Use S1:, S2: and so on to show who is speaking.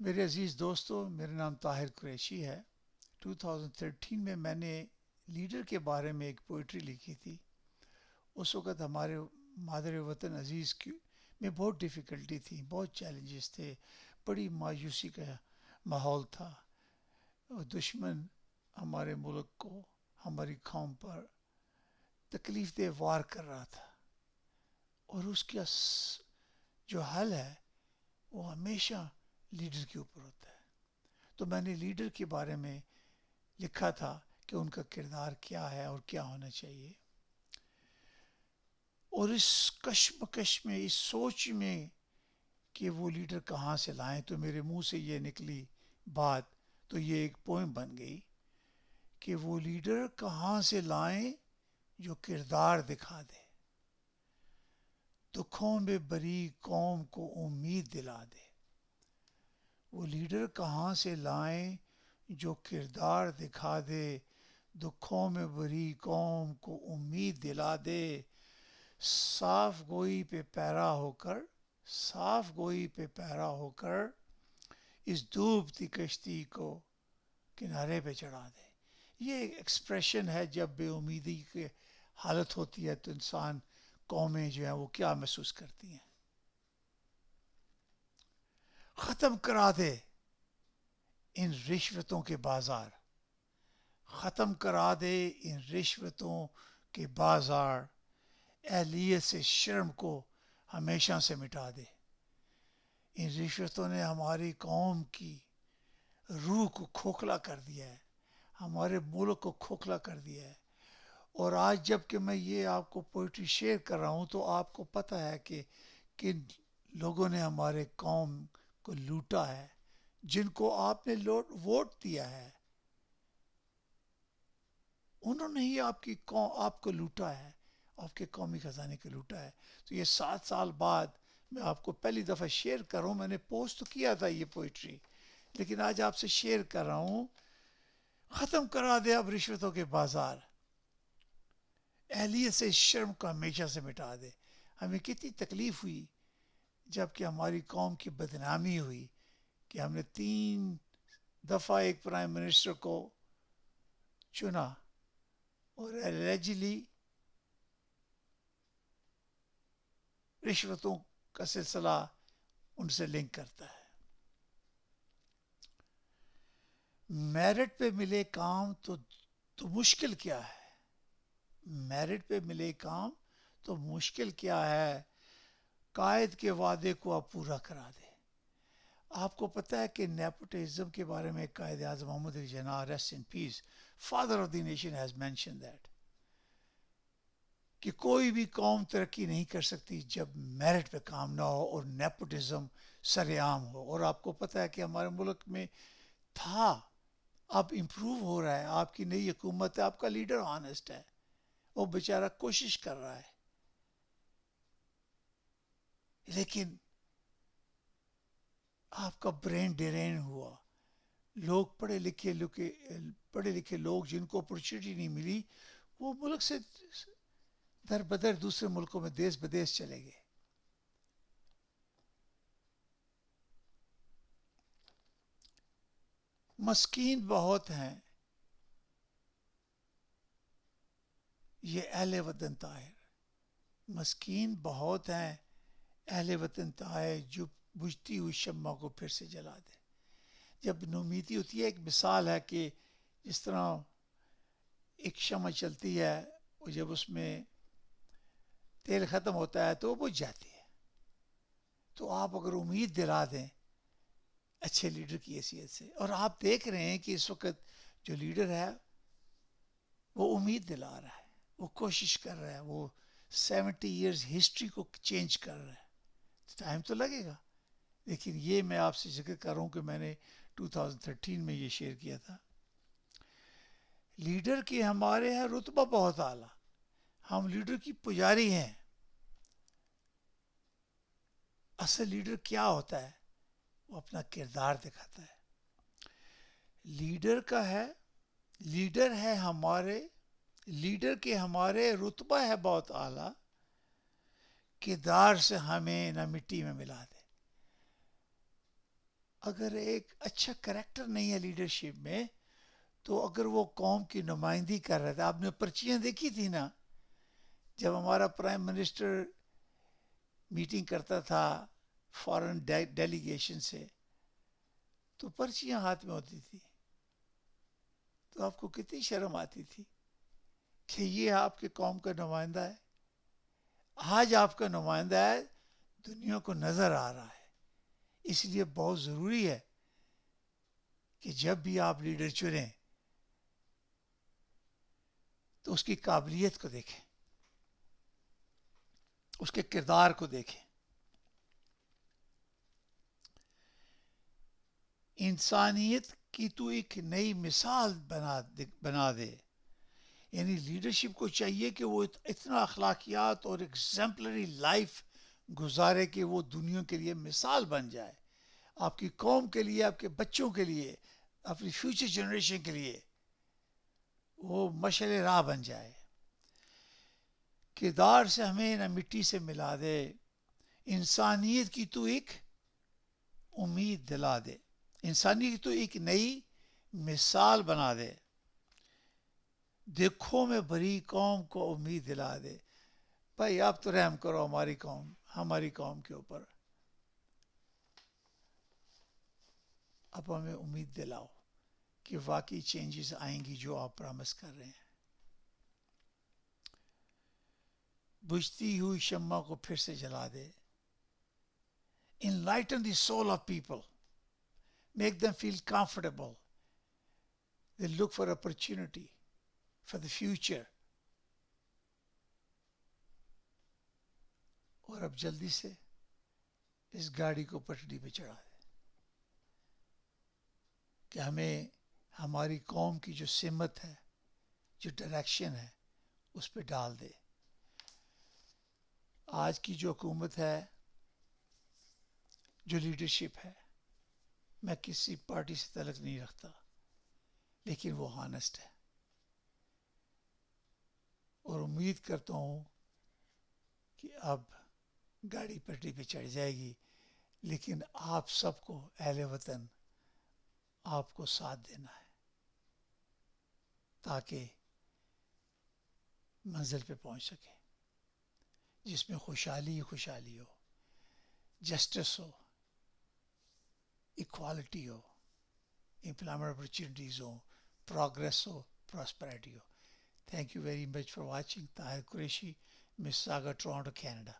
S1: میرے عزیز دوستو، میرا نام طاہر قریشی ہے۔ 2013 میں نے لیڈر کے بارے میں ایک پوئٹری لکھی تھی۔ اس وقت ہمارے مادر وطن عزیز کی میں بہت ڈیفیکلٹی تھی، بہت چیلنجز تھے، بڑی مایوسی کا ماحول تھا، اور دشمن ہمارے ملک کو، ہماری قوم پر تکلیف دہ وار کر رہا تھا، اور اس کا جو حل ہے وہ ہمیشہ لیڈر کے اوپر ہوتا ہے۔ تو میں نے لیڈر کے بارے میں لکھا تھا کہ ان کا کردار کیا ہے اور کیا ہونا چاہیے، اور اس کشمکش میں، اس سوچ میں کہ وہ لیڈر کہاں سے لائیں، تو میرے منہ سے یہ نکلی بات، تو یہ ایک پوئم بن گئی کہ وہ لیڈر کہاں سے لائیں جو کردار دکھا دے، دکھوں میں بری قوم کو امید دلا دے۔ وہ لیڈر کہاں سے لائیں جو کردار دکھا دے، دکھوں میں بری قوم کو امید دلا دے۔ صاف گوئی پہ پیرا ہو کر، صاف گوئی پہ پیرا ہو کر، اس ڈوبتی کشتی کو کنارے پہ چڑھا دے۔ یہ ایک ایکسپریشن ہے، جب بے امیدی کی حالت ہوتی ہے تو انسان، قومیں جو ہیں وہ کیا محسوس کرتی ہیں۔ ختم کرا دے ان رشوتوں کے بازار، ختم کرا دے ان رشوتوں کے بازار، اہلیت سے شرم کو ہمیشہ سے مٹا دے۔ ان رشوتوں نے ہماری قوم کی روح کو کھوکھلا کر دیا ہے، ہمارے ملک کو کھوکھلا کر دیا ہے۔ اور آج جب کہ میں یہ آپ کو پوئٹری شیئر کر رہا ہوں، تو آپ کو پتہ ہے کہ کن لوگوں نے ہمارے قوم کو لوٹا ہے، جن کو آپ نے ووٹ دیا ہے، انہوں نے ہی آپ کو لوٹا ہے، آپ کے قومی خزانے کو لوٹا ہے۔ تو یہ 7 سال بعد میں آپ کو پہلی دفعہ شیئر کر رہا ہوں۔ میں نے پوسٹ تو کیا تھا یہ پوئٹری، لیکن آج آپ سے شیئر کر رہا ہوں۔ ختم کرا دے اب رشوتوں کے بازار، اہلیت سے شرم کو ہمیشہ سے مٹا دے۔ ہمیں کتنی تکلیف ہوئی جب کہ ہماری قوم کی بدنامی ہوئی، کہ ہم نے 3 دفعہ ایک پرائم منسٹر کو چنا، اور ایلیجلی رشوتوں کا سلسلہ ان سے لنک کرتا ہے۔ میرٹ پہ ملے کام تو مشکل کیا ہے، میرٹ پہ ملے کام تو مشکل کیا ہے، قائد کے وعدے کو آپ پورا کرا دے۔ آپ کو پتہ ہے کہ نیپوٹزم کے بارے میں Quaid Azam Muhammad Ali Jinnah, rest in peace, father of the nation, has mention that, کہ کوئی بھی قوم ترقی نہیں کر سکتی جب میرٹ پہ کام نہ ہو اور نیپوٹزم سر عام ہو۔ اور آپ کو پتہ ہے کہ ہمارے ملک میں تھا، اب امپروو ہو رہا ہے۔ آپ کی نئی حکومت ہے، آپ کا لیڈر آنیسٹ ہے، وہ بیچارہ کوشش کر رہا ہے، لیکن آپ کا برین ڈرین ہوا۔ لوگ پڑھے لکھے لوگ جن کو اپرچونٹی نہیں ملی، وہ ملک سے در بدر دوسرے ملکوں میں دیس بدیس چلے گئے۔ مسکین بہت ہیں یہ اہل وطن طاہر، مسکین بہت ہیں اہل وطن طاہر، جو بجھتی ہوئی شمع کو پھر سے جلا دے۔ جب نومیدی ہوتی ہے، ایک مثال ہے کہ جس طرح ایک شمع چلتی ہے، اور جب اس میں تیل ختم ہوتا ہے تو وہ بجھ جاتی ہے۔ تو آپ اگر امید دلا دیں اچھے لیڈر کی حیثیت سے، اور آپ دیکھ رہے ہیں کہ اس وقت جو لیڈر ہے وہ امید دلا رہا ہے، وہ کوشش کر رہا ہے، وہ 70 ایئرز ہسٹری کو چینج کر رہا ہے، ٹائم تو لگے گا۔ لیکن یہ میں آپ سے ذکر کر رہا ہوں کہ میں نے 2013 میں یہ شیئر کیا تھا۔ لیڈر کے ہمارے ہیں رتبہ بہت اعلیٰ، ہم لیڈر کی پجاری ہیں۔ اصل لیڈر کیا ہوتا ہے؟ وہ اپنا کردار دکھاتا ہے۔ لیڈر کا ہے، لیڈر ہے ہمارے، لیڈر کے ہمارے رتبہ ہے بہت اعلیٰ، کردار سے ہمیں نہ مٹی میں ملا دے۔ اگر ایک اچھا کریکٹر نہیں ہے لیڈرشپ میں تو اگر وہ قوم کی نمائندگی کر رہا تھا. آپ نے پرچیاں دیکھی تھی نا جب ہمارا پرائم منسٹر میٹنگ کرتا تھا فارن ڈیلیگیشن سے تو پرچیاں ہاتھ میں ہوتی تھی تو آپ کو کتنی شرم آتی تھی کہ یہ آپ کے قوم کا نمائندہ ہے. آج آپ کا نمائندہ ہے دنیا کو نظر آ رہا ہے. اس لیے بہت ضروری ہے کہ جب بھی آپ لیڈر چنیں تو اس کی قابلیت کو دیکھیں, اس کے کردار کو دیکھیں. انسانیت کی تو ایک نئی مثال بنا دے. یعنی لیڈرشپ کو چاہیے کہ وہ اتنا اخلاقیات اور ایگزمپلری لائف گزارے کہ وہ دنیا کے لیے مثال بن جائے, آپ کی قوم کے لیے, آپ کے بچوں کے لیے, اپنی فیوچر جنریشن کے لیے وہ مشعل راہ بن جائے. کردار سے ہمیں نہ مٹی سے ملا دے, انسانیت کی تو ایک امید دلا دے, انسانیت کی تو ایک نئی مثال بنا دے. دیکھو میں بری قوم کو امید دلا دے. بھائی آپ تو رحم کرو ہماری قوم کے اوپر. اب ہمیں امید دلاؤ کہ واقعی چینجز آئیں گی جو آپ پرامس کر رہے ہیں. بجھتی ہوئی شمع کو پھر سے جلا دے. Enlighten the soul of people. Make them feel comfortable. They look for opportunity for the future. اور اب جلدی سے اس گاڑی کو پٹری پہ چڑھا دے کہ ہمیں ہماری قوم کی جو سمت ہے, جو ڈائریکشن ہے, اس پہ ڈال دے. آج کی جو حکومت ہے, جو لیڈرشپ ہے, میں کسی پارٹی سے تعلق نہیں رکھتا لیکن وہ ہانسٹ ہے, اور امید کرتا ہوں کہ اب گاڑی پٹری پہ چڑھ جائے گی, لیکن آپ سب کو اہل وطن آپ کو ساتھ دینا ہے تاکہ منزل پہ پہنچ سکے جس میں خوشحالی ہو, جسٹس ہو, ایکوالٹی ہو, امپلائمنٹ اپرچونٹیز ہو, پروگریس ہو, پراسپیرٹی ہو. Thank you very much for watching. Tahir Qureshi, Mississauga, Toronto, Canada.